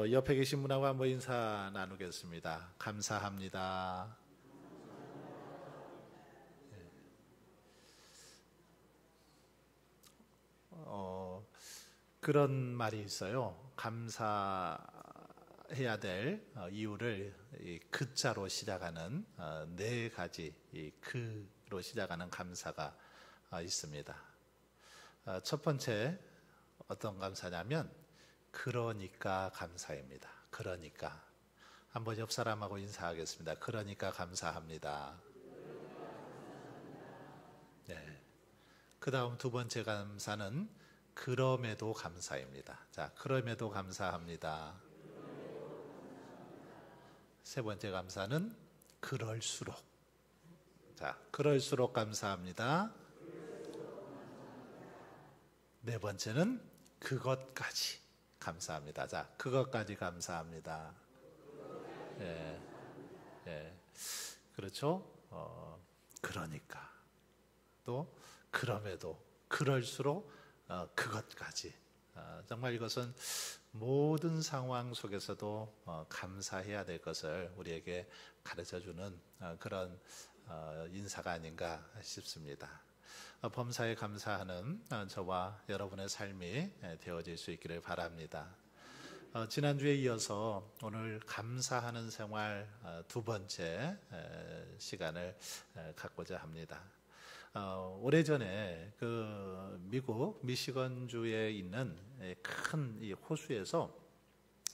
옆에 계신 분하고 한번 인사 나누겠습니다. 감사합니다. 그런 말이 있어요. 감사해야 될 이유를 이 그자로 시작하는 네 가지 이 그로 시작하는 감사가 있습니다. 첫 번째 어떤 감사냐면 그러니까 감사입니다. 그러니까 한번 옆 사람하고 인사하겠습니다. 그러니까 감사합니다. 네. 그 다음 두 번째 감사는 그럼에도 감사입니다. 자, 그럼에도 감사합니다. 세 번째 감사는 그럴수록. 자, 그럴수록 감사합니다. 네 번째는 그것까지 감사합니다. 자, 그것까지 감사합니다. 예, 예, 그렇죠? 그러니까 또 그럼에도 그럴수록 그것까지 정말 이것은 모든 상황 속에서도 감사해야 될 것을 우리에게 가르쳐주는 그런 인사가 아닌가 싶습니다. 범사에 감사하는 저와 여러분의 삶이 되어질 수 있기를 바랍니다. 지난주에 이어서 오늘 감사하는 생활 두 번째 시간을 갖고자 합니다. 오래전에 그 미국 미시건주에 있는 큰 이 호수에서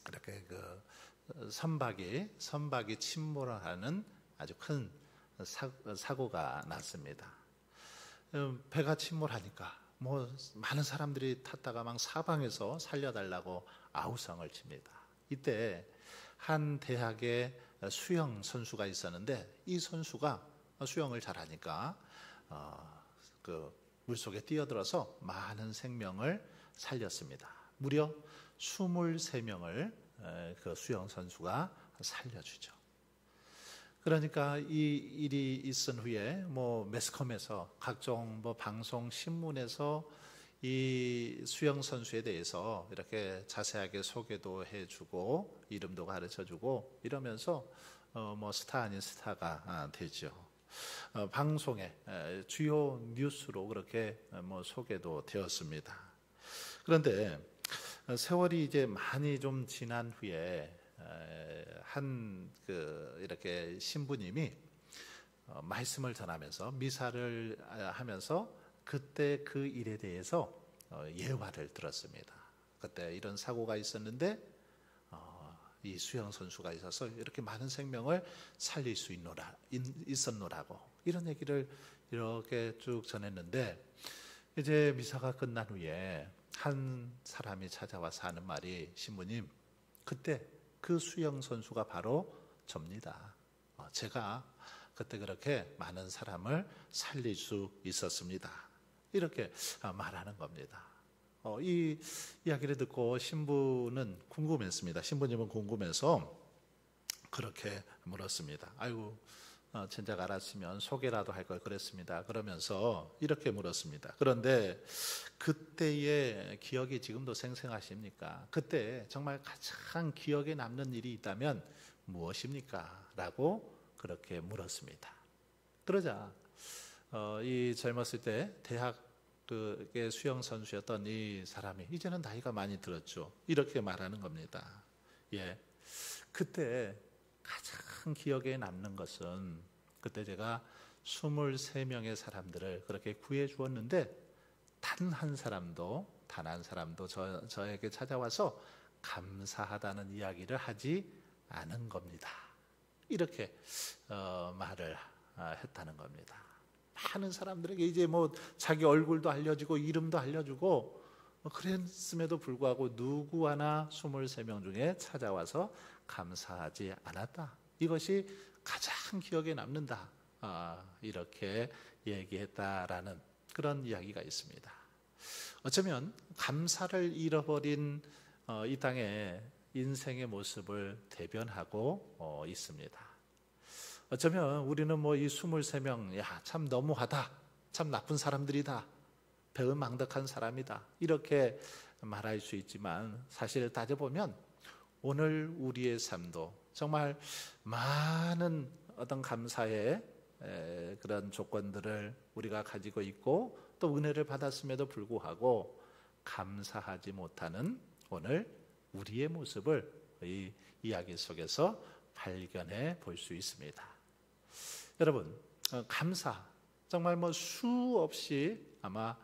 이렇게 그 선박이 침몰을 하는 아주 큰 사고가 났습니다. 배가 침몰하니까 뭐 많은 사람들이 탔다가 막 사방에서 살려달라고 아우성을 칩니다. 이때 한 대학의 수영 선수가 있었는데 이 선수가 수영을 잘하니까 그 물속에 뛰어들어서 많은 생명을 살렸습니다. 무려 23명을 그 수영 선수가 살려주죠. 그러니까 이 일이 있은 후에 뭐 매스컴에서 각종 뭐 방송 신문에서 이 수영 선수에 대해서 이렇게 자세하게 소개도 해주고 이름도 가르쳐주고 이러면서 뭐 스타 아닌 스타가 되죠. 방송에 주요 뉴스로 그렇게 뭐 소개도 되었습니다. 그런데 세월이 이제 많이 좀 지난 후에 이렇게 신부님이 말씀을 전하면서 미사를 하면서 그때 그 일에 대해서 예화를 들었습니다. 그때 이런 사고가 있었는데 이 수영 선수가 있어서 이렇게 많은 생명을 살릴 수 있었노라고 이런 얘기를 이렇게 쭉 전했는데 이제 미사가 끝난 후에 한 사람이 찾아와서 하는 말이 신부님 그때 그 수영 선수가 바로 접니다. 제가 그때 그렇게 많은 사람을 살릴 수 있었습니다. 이렇게 말하는 겁니다. 이 이야기를 듣고 신부는 궁금했습니다. 신부님은 궁금해서 그렇게 물었습니다. 아이고, 진작 알았으면 소개라도 할 걸 그랬습니다. 그러면서 이렇게 물었습니다. 그런데 그때의 기억이 지금도 생생하십니까? 그때 정말 가장 기억에 남는 일이 있다면 무엇입니까? 라고 그렇게 물었습니다. 그러자 이 젊었을 때 대학의 수영 선수였던 이 사람이 이제는 나이가 많이 들었죠. 이렇게 말하는 겁니다. 예, 그때 가장 기억에 남는 것은 그때 제가 23명의 사람들을 그렇게 구해 주었는데 단 한 사람도 저에게 찾아와서 감사하다는 이야기를 하지 않은 겁니다. 이렇게 말을 했다는 겁니다. 많은 사람들에게 이제 뭐 자기 얼굴도 알려주고 이름도 알려주고 그랬음에도 불구하고 누구 하나 23명 중에 찾아와서 감사하지 않았다. 이것이 가장 기억에 남는다. 이렇게 얘기했다라는 그런 이야기가 있습니다. 어쩌면 감사를 잃어버린 이 땅의 인생의 모습을 대변하고 있습니다. 어쩌면 우리는 뭐 이 23명, 야, 참 너무하다. 참 나쁜 사람들이다. 배은망덕한 사람이다. 이렇게 말할 수 있지만 사실 따져보면 오늘 우리의 삶도 정말 많은 어떤 감사의 그런 조건들을 우리가 가지고 있고 또 은혜를 받았음에도 불구하고 감사하지 못하는 오늘 우리의 모습을 이 이야기 속에서 발견해 볼 수 있습니다. 여러분, 감사 정말 수없이 아마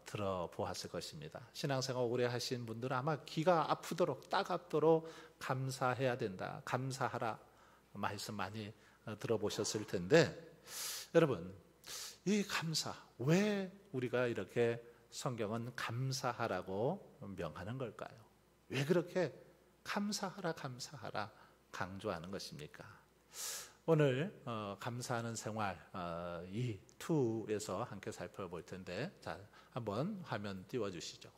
들어보았을 것입니다. 신앙생활 오래 하신 분들은 아마 귀가 아프도록 따갑도록 감사해야 된다, 감사하라 말씀 많이 들어보셨을 텐데, 여러분, 이 감사, 왜 우리가 이렇게 성경은 감사하라고 명하는 걸까요? 왜 그렇게 감사하라 감사하라 강조하는 것입니까? 오늘 감사하는 생활 이 2에서 함께 살펴볼 텐데, 자, 한번 화면 띄워주시죠.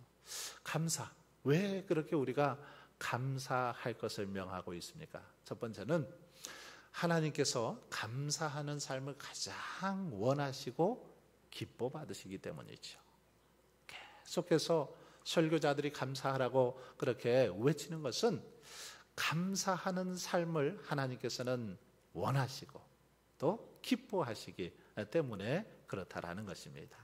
감사, 왜 그렇게 우리가 감사할 것을 명하고 있습니까? 첫 번째는 하나님께서 감사하는 삶을 가장 원하시고 기뻐 받으시기 때문이죠. 계속해서 설교자들이 감사하라고 그렇게 외치는 것은 감사하는 삶을 하나님께서는 원하시고 또 기뻐하시기 때문에 그렇다라는 것입니다.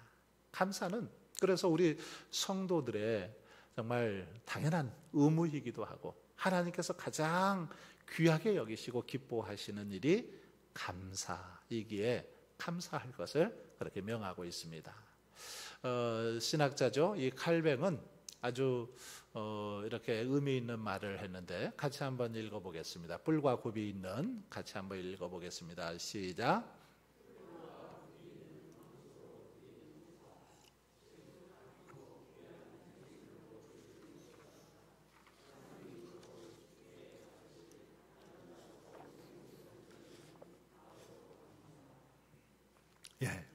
감사는 그래서 우리 성도들의 정말 당연한 의무이기도 하고 하나님께서 가장 귀하게 여기시고 기뻐하시는 일이 감사이기에 감사할 것을 그렇게 명하고 있습니다. 신학자죠. 이 칼뱅은 아주 이렇게 의미 있는 말을 했는데 같이 한번 읽어보겠습니다. 뿔과 굽이 있는, 같이 한번 읽어보겠습니다. 시작. 예,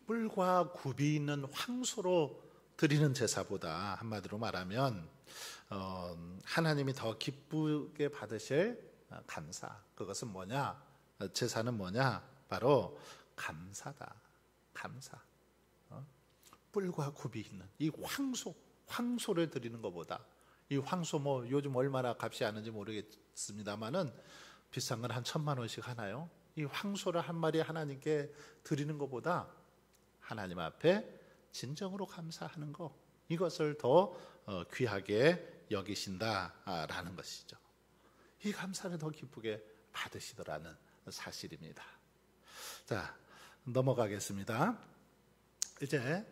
뿔과 굽이 있는 황소로 드리는 제사보다 한마디로 말하면 하나님이 더 기쁘게 받으실 감사, 그것은 뭐냐? 제사는 뭐냐? 바로 감사다. 감사. 뿔과 굽이 있는 이 황소를 드리는 것보다, 이 황소 요즘 얼마나 값이 하는지 모르겠습니다만은 비싼 건 한 1,000만 원씩 하나요? 이 황소를 한 마리 하나님께 드리는 것보다 하나님 앞에 진정으로 감사하는 것, 이것을 더 귀하게 여기신다라는 것이죠. 이 감사를 더 기쁘게 받으시더라는 사실입니다. 자, 넘어가겠습니다. 이제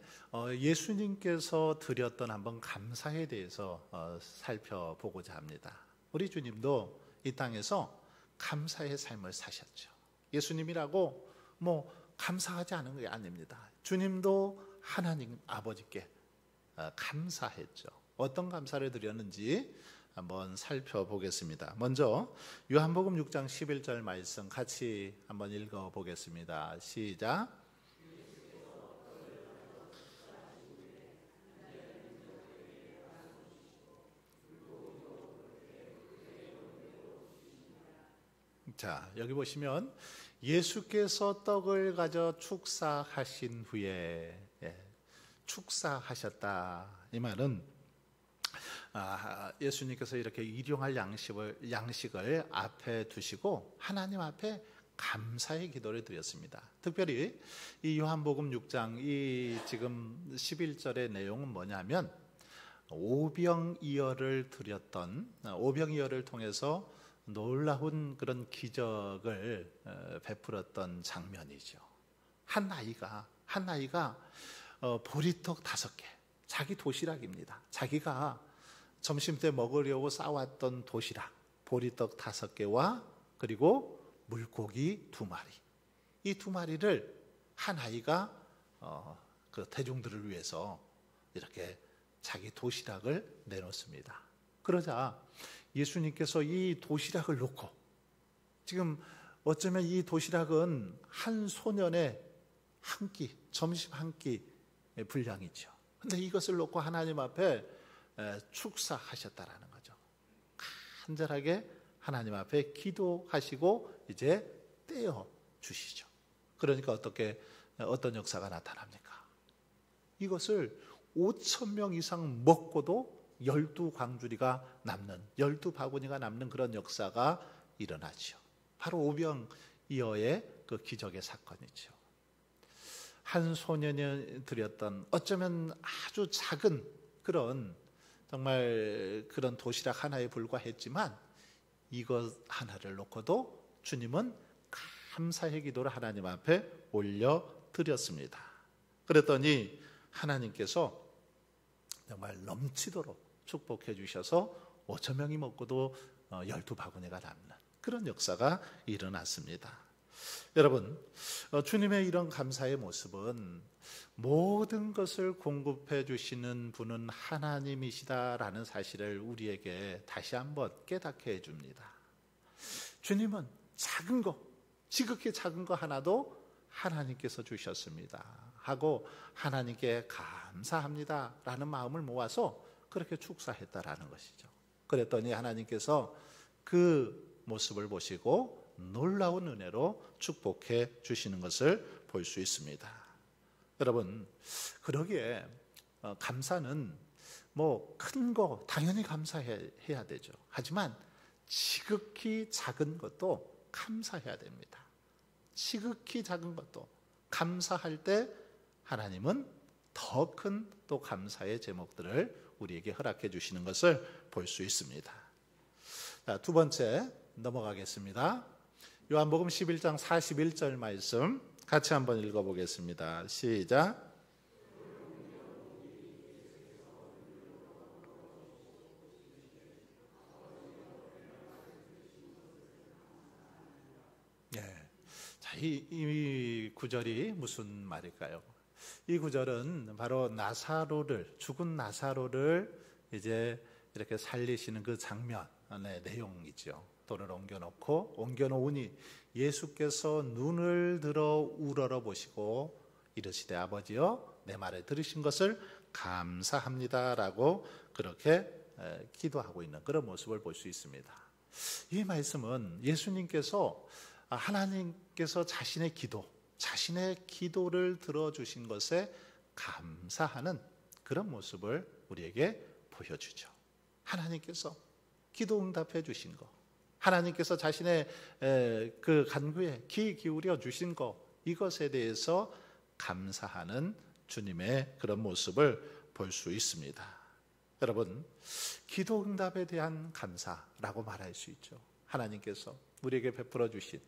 예수님께서 드렸던 한번 감사에 대해서 살펴보고자 합니다. 우리 주님도 이 땅에서 감사의 삶을 사셨죠. 예수님이라고 감사하지 않은 게 아닙니다. 주님도 하나님 아버지께 감사했죠. 어떤 감사를 드렸는지 한번 살펴보겠습니다. 먼저 요한복음 6장 11절 말씀 같이 한번 읽어보겠습니다. 시작. 자, 여기 보시면 예수께서 떡을 가져 축사하신 후에, 축사하셨다. 이 말은 예수님께서 이렇게 일용할 양식을 앞에 두시고 하나님 앞에 감사의 기도를 드렸습니다. 특별히 이 요한복음 6장 이 지금 11절의 내용은 뭐냐면 오병이어를 드렸던, 오병이어를 통해서 놀라운 그런 기적을 베풀었던 장면이죠. 한 아이가 보리떡 5개, 자기 도시락입니다. 자기가 점심때 먹으려고 싸왔던 도시락, 보리떡 5개와 그리고 물고기 2마리, 이 2마리를 한 아이가 그 대중들을 위해서 이렇게 자기 도시락을 내놓습니다. 그러자 예수님께서 이 도시락을 놓고, 지금 어쩌면 이 도시락은 한 소년의 한 끼, 점심 한 끼 분량이죠. 그런데 이것을 놓고 하나님 앞에 축사하셨다라는 거죠. 간절하게 하나님 앞에 기도하시고 이제 떼어 주시죠. 그러니까 어떤 역사가 나타납니까? 이것을 5,000명 이상 먹고도 12광주리가 남는, 12바구니가 남는 그런 역사가 일어나죠. 바로 오병이어의 그 기적의 사건이죠. 한 소년이 드렸던 어쩌면 아주 작은 그런 정말 그런 도시락 하나에 불과했지만 이것 하나를 놓고도 주님은 감사의 기도를 하나님 앞에 올려드렸습니다. 그랬더니 하나님께서 정말 넘치도록 축복해 주셔서 5천 명이 먹고도 12바구니가 남는 그런 역사가 일어났습니다. 여러분, 주님의 이런 감사의 모습은 모든 것을 공급해 주시는 분은 하나님이시다라는 사실을 우리에게 다시 한번 깨닫게 해줍니다. 주님은 작은 거, 지극히 작은 거 하나도 하나님께서 주셨습니다 하고 하나님께 감사합니다 라는 마음을 모아서 그렇게 축사했다라는 것이죠. 그랬더니 하나님께서 그 모습을 보시고 놀라운 은혜로 축복해 주시는 것을 볼 수 있습니다. 여러분, 그러기에 감사는 뭐 큰 거 당연히 감사해야 되죠. 하지만 지극히 작은 것도 감사해야 됩니다. 지극히 작은 것도 감사할 때 하나님은 더 큰 또 감사의 제목들을 우리에게 허락해 주시는 것을 볼 수 있습니다. 자, 두 번째 넘어가겠습니다. 요한복음 11장 41절 말씀 같이 한번 읽어보겠습니다. 시작. 네. 자, 이 구절이 무슨 말일까요? 이 구절은 바로 죽은 나사로를 이제 이렇게 살리시는 그 장면의 내용이죠. 돌을 옮겨놓으니 예수께서 눈을 들어 우러러 보시고 이르시되 아버지여 내 말을 들으신 것을 감사합니다라고 그렇게 기도하고 있는 그런 모습을 볼 수 있습니다. 이 말씀은 예수님께서 하나님께서 자신의 기도를 들어주신 것에 감사하는 그런 모습을 우리에게 보여주죠. 하나님께서 기도 응답해 주신 것, 하나님께서 자신의 그 간구에 귀 기울여 주신 것, 이것에 대해서 감사하는 주님의 그런 모습을 볼 수 있습니다. 여러분, 기도 응답에 대한 감사라고 말할 수 있죠. 하나님께서 우리에게 베풀어 주신,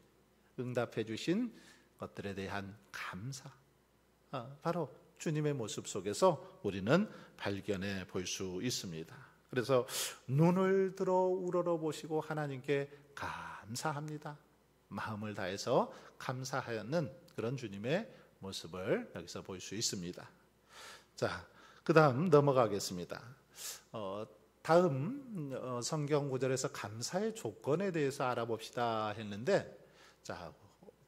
응답해 주신 것들에 대한 감사, 바로 주님의 모습 속에서 우리는 발견해 볼 수 있습니다. 그래서 눈을 들어 우러러 보시고 하나님께 감사합니다. 마음을 다해서 감사하는 그런 주님의 모습을 여기서 볼 수 있습니다. 자, 그 다음 넘어가겠습니다. 다음 성경 구절에서 감사의 조건에 대해서 알아봅시다 했는데, 자,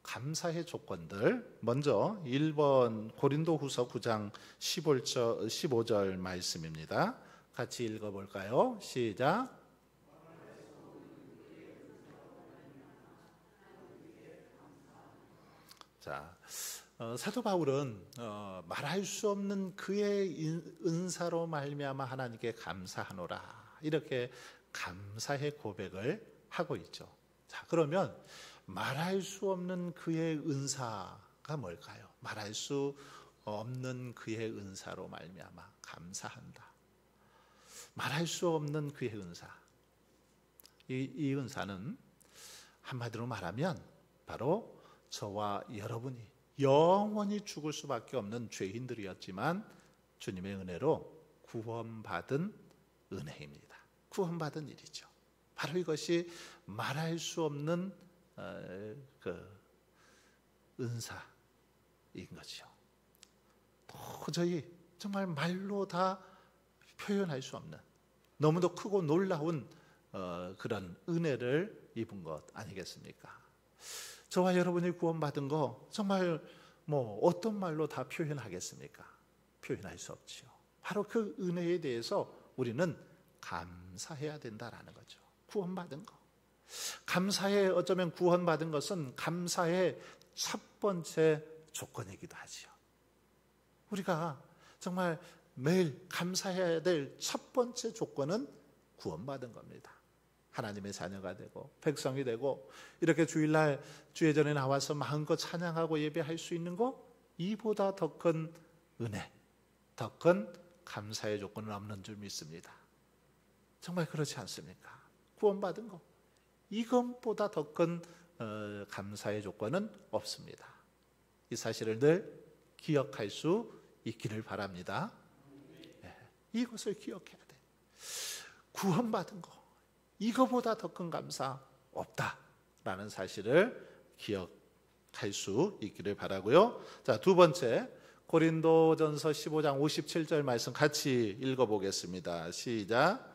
감사의 조건들 먼저 1번 고린도후서 9장 15절 말씀입니다. 같이 읽어볼까요? 시작. 자, 사도 바울은 말할 수 없는 그의 은사로 말미암아 하나님께 감사하노라 이렇게 감사의 고백을 하고 있죠. 자, 그러면 말할 수 없는 그의 은사가 뭘까요? 말할 수 없는 그의 은사로 말미암아 감사한다. 말할 수 없는 그의 은사. 이 은사는 한마디로 말하면 바로 저와 여러분이 영원히 죽을 수밖에 없는 죄인들이었지만 주님의 은혜로 구원받은 은혜입니다. 구원받은 일이죠. 바로 이것이 말할 수 없는 그 은사인 거죠. 도저히 정말 말로 다 표현할 수 없는 너무도 크고 놀라운 그런 은혜를 입은 것 아니겠습니까? 저와 여러분이 구원받은 거 정말 뭐 어떤 말로 다 표현하겠습니까? 표현할 수 없지요. 바로 그 은혜에 대해서 우리는 감사해야 된다라는 거죠. 구원받은 거. 감사에 어쩌면 구원받은 것은 감사의 첫 번째 조건이기도 하지요. 우리가 정말 매일 감사해야 될 첫 번째 조건은 구원받은 겁니다. 하나님의 자녀가 되고 백성이 되고 이렇게 주일날 주예전에 나와서 마음껏 찬양하고 예배할 수 있는 거, 이보다 더 큰 은혜, 더 큰 감사의 조건은 없는 줄 믿습니다. 정말 그렇지 않습니까? 구원받은 거, 이것보다 더 큰 감사의 조건은 없습니다. 이 사실을 늘 기억할 수 있기를 바랍니다. 네, 이것을 기억해야 돼. 구원받은 거, 이거보다 더 큰 감사 없다라는 사실을 기억할 수 있기를 바라고요. 자, 두 번째, 고린도전서 15장 57절 말씀 같이 읽어보겠습니다. 시작.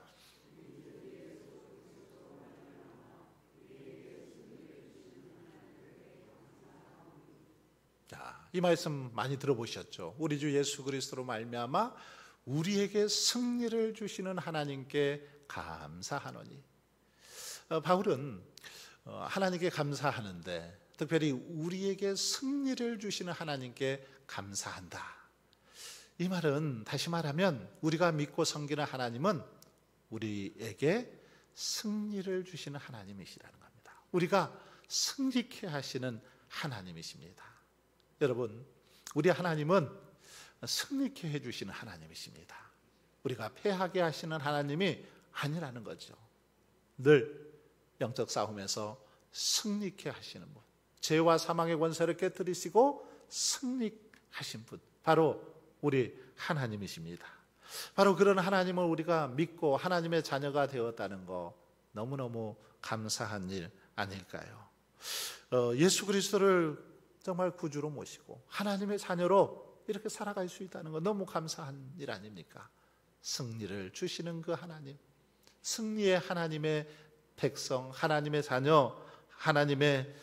자, 이 말씀 많이 들어보셨죠? 우리 주 예수 그리스도로 말미암아 우리에게 승리를 주시는 하나님께 감사하노니. 바울은 하나님께 감사하는데 특별히 우리에게 승리를 주시는 하나님께 감사한다. 이 말은 다시 말하면 우리가 믿고 섬기는 하나님은 우리에게 승리를 주시는 하나님이시라는 겁니다. 우리가 승리케 하시는 하나님이십니다. 여러분, 우리 하나님은 승리케 해주시는 하나님이십니다. 우리가 패하게 하시는 하나님이 아니라는 거죠. 늘 영적 싸움에서 승리케 하시는 분, 죄와 사망의 권세를 깨뜨리시고 승리하신 분, 바로 우리 하나님이십니다. 바로 그런 하나님을 우리가 믿고 하나님의 자녀가 되었다는 거 너무너무 감사한 일 아닐까요? 예수 그리스도를 정말 구주로 모시고 하나님의 자녀로 이렇게 살아갈 수 있다는 거 너무 감사한 일 아닙니까? 승리를 주시는 그 하나님, 승리의 하나님의 백성, 하나님의 자녀, 하나님의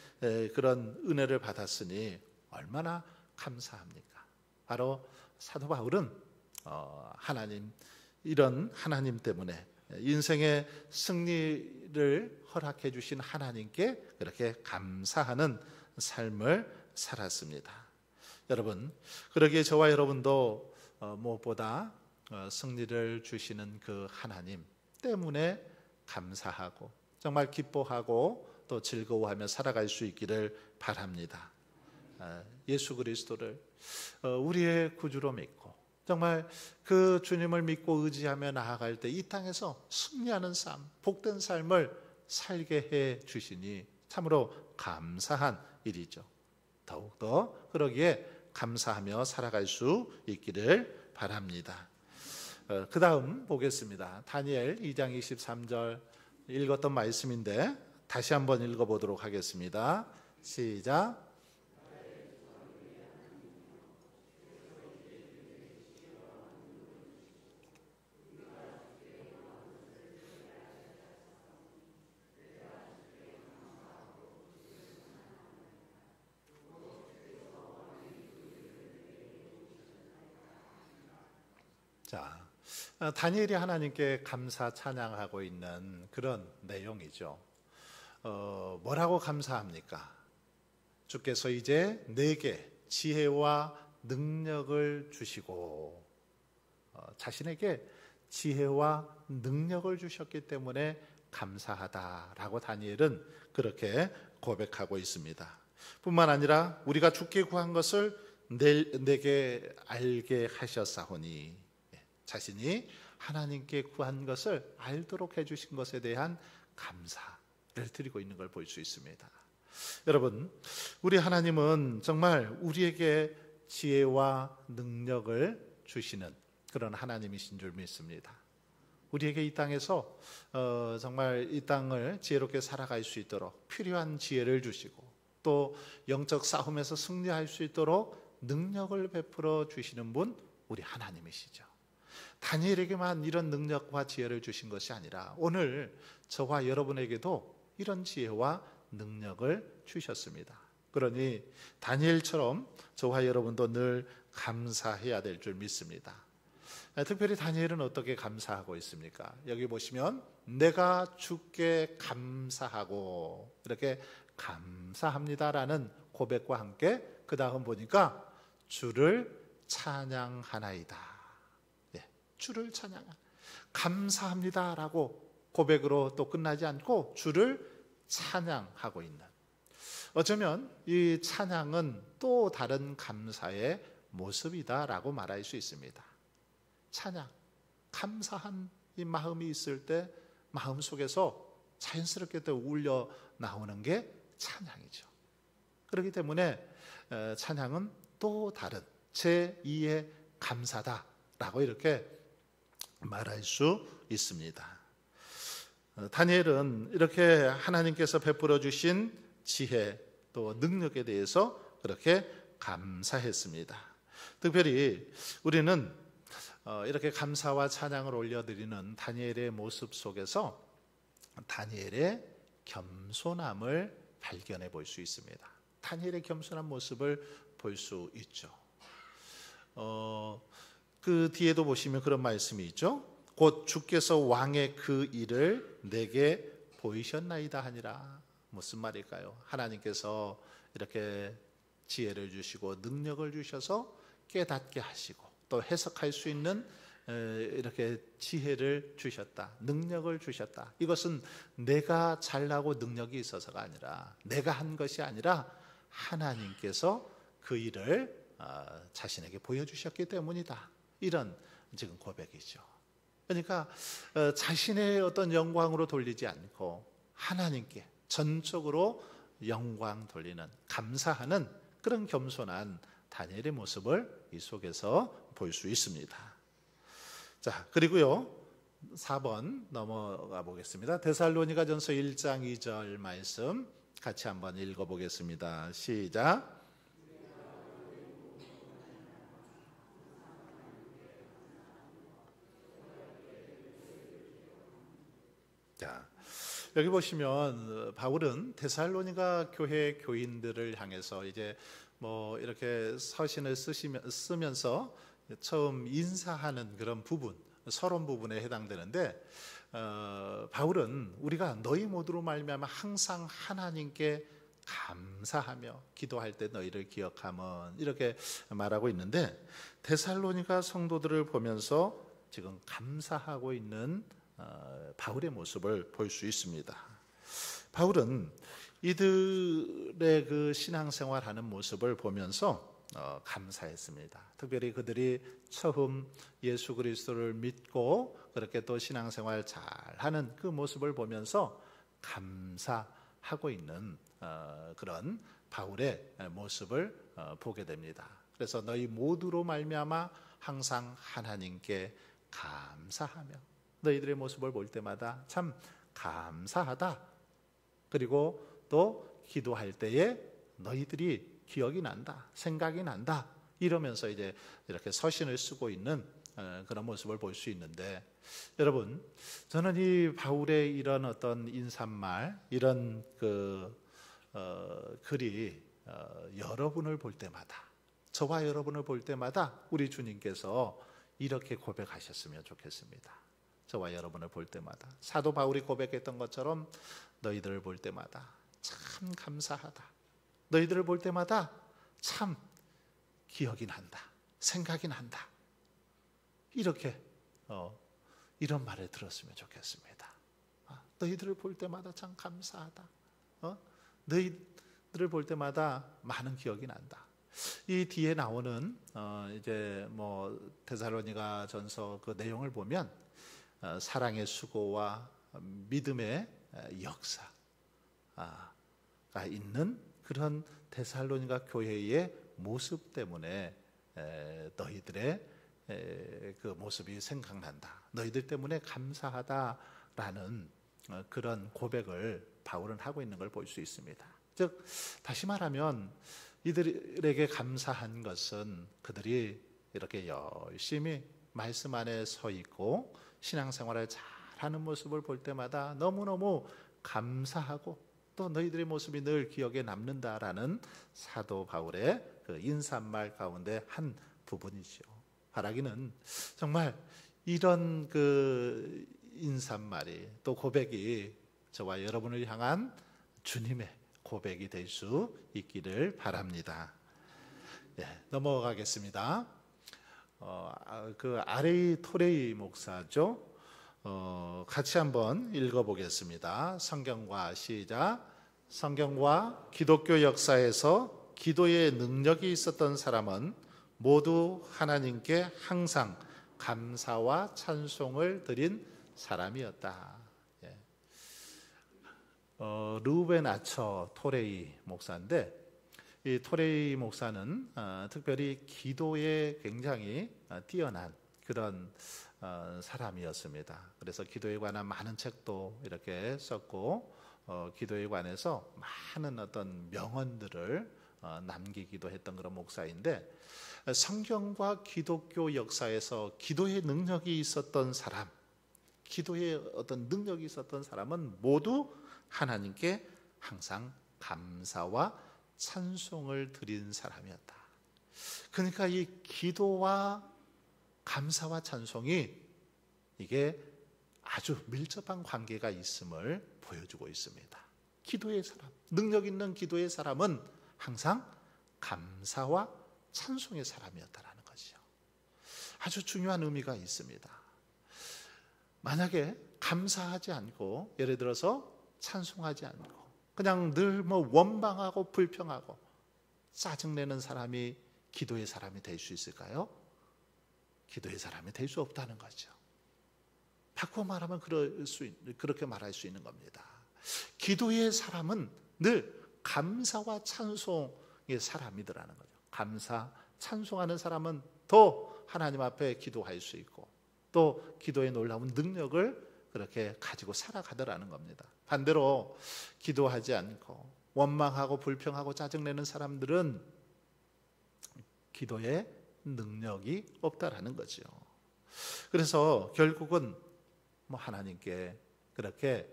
그런 은혜를 받았으니 얼마나 감사합니까? 바로 사도 바울은 하나님, 이런 하나님 때문에 인생의 승리를 허락해 주신 하나님께 그렇게 감사하는 삶을 살았습니다. 여러분, 그러기에 저와 여러분도 무엇보다 승리를 주시는 그 하나님 때문에 감사하고 정말 기뻐하고 또 즐거워하며 살아갈 수 있기를 바랍니다. 예수 그리스도를 우리의 구주로 믿고 정말 그 주님을 믿고 의지하며 나아갈 때 이 땅에서 승리하는 삶, 복된 삶을 살게 해 주시니 참으로 감사한 일이죠. 더욱더 그러기에 감사하며 살아갈 수 있기를 바랍니다. 그 다음 보겠습니다. 다니엘 2장 23절 읽었던 말씀인데 다시 한번 읽어보도록 하겠습니다. 시작. 자, 다니엘이 하나님께 감사 찬양하고 있는 그런 내용이죠. 뭐라고 감사합니까? 주께서 이제 내게 지혜와 능력을 주시고 자신에게 지혜와 능력을 주셨기 때문에 감사하다라고 다니엘은 그렇게 고백하고 있습니다. 뿐만 아니라 우리가 주께 구한 것을 내게 알게 하셨사오니, 자신이 하나님께 구한 것을 알도록 해주신 것에 대한 감사를 드리고 있는 걸 볼 수 있습니다. 여러분, 우리 하나님은 정말 우리에게 지혜와 능력을 주시는 그런 하나님이신 줄 믿습니다. 우리에게 이 땅에서 정말 이 땅을 지혜롭게 살아갈 수 있도록 필요한 지혜를 주시고 또 영적 싸움에서 승리할 수 있도록 능력을 베풀어 주시는 분, 우리 하나님이시죠. 다니엘에게만 이런 능력과 지혜를 주신 것이 아니라 오늘 저와 여러분에게도 이런 지혜와 능력을 주셨습니다. 그러니 다니엘처럼 저와 여러분도 늘 감사해야 될 줄 믿습니다. 특별히 다니엘은 어떻게 감사하고 있습니까? 여기 보시면 내가 주께 감사하고 이렇게 감사합니다라는 고백과 함께 그 다음 보니까 주를 찬양하나이다. 주를 찬양하. 감사합니다라고 고백으로 또 끝나지 않고 주를 찬양하고 있는, 어쩌면 이 찬양은 또 다른 감사의 모습이다라고 말할 수 있습니다. 찬양, 감사한 이 마음이 있을 때 마음속에서 자연스럽게 또 울려 나오는 게 찬양이죠. 그렇기 때문에 찬양은 또 다른 제2의 감사다라고 이렇게 말할 수 있습니다. 다니엘은 이렇게 하나님께서 베풀어 주신 지혜 또 능력에 대해서 그렇게 감사했습니다. 특별히 우리는 이렇게 감사와 찬양을 올려드리는 다니엘의 모습 속에서 다니엘의 겸손함을 발견해 볼 수 있습니다. 다니엘의 겸손한 모습을 볼 수 있죠. 그 뒤에도 보시면 그런 말씀이 있죠. 곧 주께서 왕의 그 일을 내게 보이셨나이다 하니라. 무슨 말일까요? 하나님께서 이렇게 지혜를 주시고 능력을 주셔서 깨닫게 하시고 또 해석할 수 있는 이렇게 지혜를 주셨다, 능력을 주셨다. 이것은 내가 잘나고 능력이 있어서가 아니라, 내가 한 것이 아니라 하나님께서 그 일을 자신에게 보여주셨기 때문이다. 이런 지금 고백이죠. 그러니까 자신의 어떤 영광으로 돌리지 않고 하나님께 전적으로 영광 돌리는, 감사하는 그런 겸손한 다니엘의 모습을 이 속에서 볼 수 있습니다. 자, 그리고요 4번 넘어가 보겠습니다. 데살로니가전서 1장 2절 말씀 같이 한번 읽어보겠습니다. 시작. 자, 여기 보시면 바울은 데살로니가 교회 교인들을 향해서 이제 뭐 이렇게 서신을 쓰면서 처음 인사하는 그런 부분, 서론 부분에 해당되는데, 바울은 우리가 너희 모두로 말미암아 항상 하나님께 감사하며 기도할 때 너희를 기억하면, 이렇게 말하고 있는데, 데살로니가 성도들을 보면서 지금 감사하고 있는 바울의 모습을 볼 수 있습니다. 바울은 이들의 그 신앙생활하는 모습을 보면서 감사했습니다. 특별히 그들이 처음 예수 그리스도를 믿고 그렇게 또 신앙생활 잘하는 그 모습을 보면서 감사하고 있는 그런 바울의 모습을 보게 됩니다. 그래서 너희 모두로 말미암아 항상 하나님께 감사하며, 너희들의 모습을 볼 때마다 참 감사하다. 그리고 또 기도할 때에 너희들이 기억이 난다, 생각이 난다, 이러면서 이제 이렇게 서신을 쓰고 있는 그런 모습을 볼 수 있는데, 여러분, 저는 이 바울의 이런 어떤 인사말, 이런 글이 여러분을 볼 때마다, 저와 여러분을 볼 때마다 우리 주님께서 이렇게 고백하셨으면 좋겠습니다. 저와 여러분을 볼 때마다 사도 바울이 고백했던 것처럼 너희들을 볼 때마다 참 감사하다, 너희들을 볼 때마다 참 기억이 난다, 생각이 난다, 이렇게 이런 말을 들었으면 좋겠습니다. 너희들을 볼 때마다 참 감사하다, 너희들을 볼 때마다 많은 기억이 난다. 이 뒤에 나오는 이제 뭐 데살로니가 전서 그 내용을 보면 사랑의 수고와 믿음의 역사가 있는 그런 데살로니가 교회의 모습 때문에 너희들의 그 모습이 생각난다, 너희들 때문에 감사하다라는 그런 고백을 바울은 하고 있는 걸 볼 수 있습니다. 즉 다시 말하면 이들에게 감사한 것은 그들이 이렇게 열심히 말씀 안에 서 있고 신앙생활을 잘하는 모습을 볼 때마다 너무너무 감사하고 또 너희들의 모습이 늘 기억에 남는다라는 사도 바울의 그 인사말 가운데 한 부분이죠. 바라기는 정말 이런 그 인사말이 또 고백이 저와 여러분을 향한 주님의 고백이 될 수 있기를 바랍니다. 넘어가겠습니다. 그 아레이 토레이 목사죠. 같이 한번 읽어보겠습니다. 성경과 시작. 성경과 기독교 역사에서 기도의 능력이 있었던 사람은 모두 하나님께 항상 감사와 찬송을 드린 사람이었다. 르우벤 아처 토레이 목사인데, 이 토레이 목사는 특별히 기도에 굉장히 뛰어난 그런 사람이었습니다. 그래서 기도에 관한 많은 책도 이렇게 썼고, 기도에 관해서 많은 어떤 명언들을 남기기도 했던 그런 목사인데, 성경과 기독교 역사에서 기도의 능력이 있었던 사람, 기도의 어떤 능력이 있었던 사람은 모두 하나님께 항상 감사와 찬송을 드린 사람이었다. 그러니까 이 기도와 감사와 찬송이 이게 아주 밀접한 관계가 있음을 보여주고 있습니다. 기도의 사람, 능력 있는 기도의 사람은 항상 감사와 찬송의 사람이었다라는 것이죠. 아주 중요한 의미가 있습니다. 만약에 감사하지 않고, 예를 들어서 찬송하지 않고 그냥 늘 원망하고 불평하고 짜증내는 사람이 기도의 사람이 될 수 있을까요? 기도의 사람이 될 수 없다는 거죠. 바꿔 말하면 그렇게 말할 수 있는 겁니다. 기도의 사람은 늘 감사와 찬송의 사람이더라는 거죠. 감사, 찬송하는 사람은 더 하나님 앞에 기도할 수 있고, 또 기도의 놀라운 능력을 그렇게 가지고 살아가더라는 겁니다. 반대로 기도하지 않고 원망하고 불평하고 짜증내는 사람들은 기도에 능력이 없다라는 거죠. 그래서 결국은 하나님께 그렇게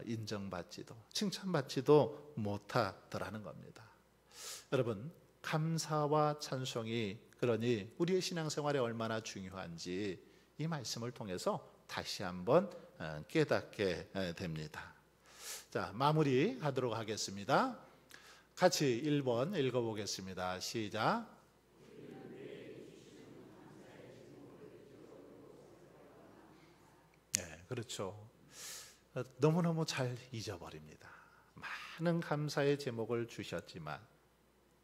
인정받지도 칭찬받지도 못하더라는 겁니다. 여러분, 감사와 찬송이 그러니 우리의 신앙생활에 얼마나 중요한지 이 말씀을 통해서 다시 한번 깨닫게 됩니다. 자, 마무리하도록 하겠습니다. 같이 1번 읽어보겠습니다. 시작. 네, 그렇죠. 너무너무 잘 잊어버립니다. 많은 감사의 제목을 주셨지만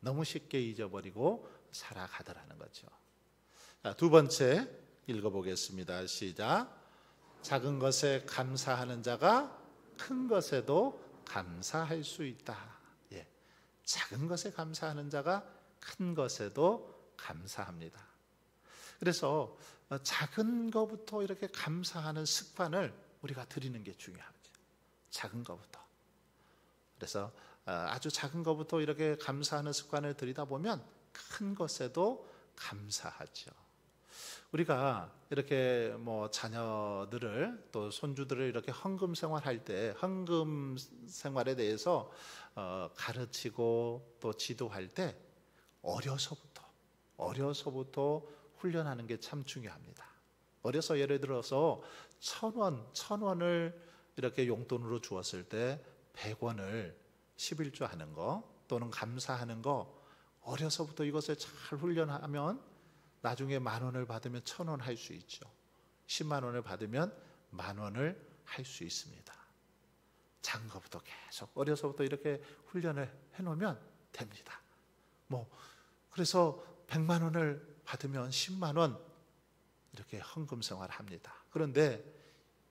너무 쉽게 잊어버리고 살아가더라는 거죠. 자, 두 번째 읽어보겠습니다. 시작. 작은 것에 감사하는 자가 큰 것에도 감사할 수 있다. 예, 작은 것에 감사하는 자가 큰 것에도 감사합니다. 그래서 작은 것부터 이렇게 감사하는 습관을 우리가 들이는 게 중요하죠. 작은 것부터. 그래서 아주 작은 것부터 이렇게 감사하는 습관을 들이다 보면 큰 것에도 감사하죠. 우리가 이렇게 자녀들을 또 손주들을 이렇게 헌금 생활할 때 헌금 생활에 대해서 가르치고 또 지도할 때 어려서부터 훈련하는 게 참 중요합니다. 어려서 예를 들어서 1,000원을 이렇게 용돈으로 주었을 때 100원을 11조 하는 거 또는 감사하는 거, 어려서부터 이것을 잘 훈련하면 나중에 10,000원을 받으면 1,000원 할 수 있죠. 10만 원을 받으면 10,000원을 할 수 있습니다. 작은 것부터 계속 어려서부터 이렇게 훈련을 해놓으면 됩니다. 그래서 100만 원을 받으면 10만 원 이렇게 헌금 생활을 합니다. 그런데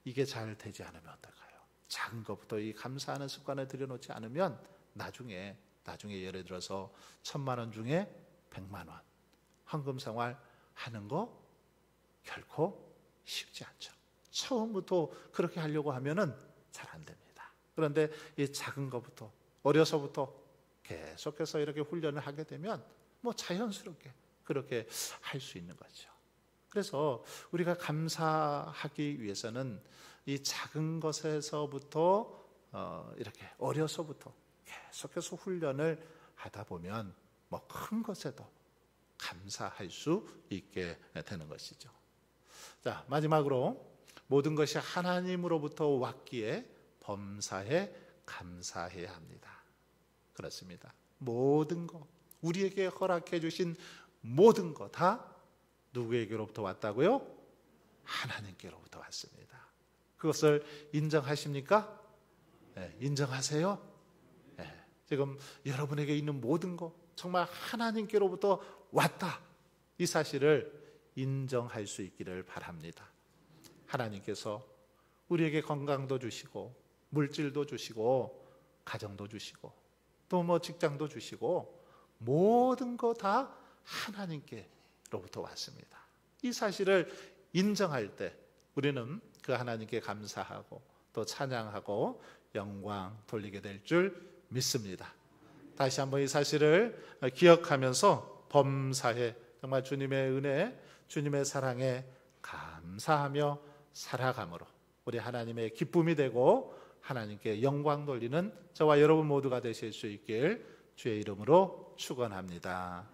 이게 잘 되지 않으면 어떨까요? 작은 것부터 이 감사하는 습관을 들여놓지 않으면 나중에 예를 들어서 1,000만 원 중에 100만 원 헌금 생활 하는 거 결코 쉽지 않죠. 처음부터 그렇게 하려고 하면은 잘 안 됩니다. 그런데 이 작은 것부터 어려서부터 계속해서 이렇게 훈련을 하게 되면 자연스럽게 그렇게 할 수 있는 거죠. 그래서 우리가 감사하기 위해서는 이 작은 것에서부터 이렇게 어려서부터 계속해서 훈련을 하다 보면 큰 것에도 감사할 수 있게 되는 것이죠. 자, 마지막으로 모든 것이 하나님으로부터 왔기에 범사에 감사해야 합니다. 그렇습니다. 모든 것, 우리에게 허락해 주신 모든 것 다 누구에게로부터 왔다고요? 하나님께로부터 왔습니다. 그것을 인정하십니까? 네, 인정하세요? 네, 지금 여러분에게 있는 모든 것 정말 하나님께로부터 왔다. 이 사실을 인정할 수 있기를 바랍니다. 하나님께서 우리에게 건강도 주시고 물질도 주시고 가정도 주시고 또 뭐 직장도 주시고 모든 거 다 하나님께로부터 왔습니다. 이 사실을 인정할 때 우리는 그 하나님께 감사하고 또 찬양하고 영광 돌리게 될 줄 믿습니다. 다시 한번 이 사실을 기억하면서 범사에 정말 주님의 은혜, 주님의 사랑에 감사하며 살아감으로 우리 하나님의 기쁨이 되고 하나님께 영광 돌리는 저와 여러분 모두가 되실 수 있길 주의 이름으로 축원합니다.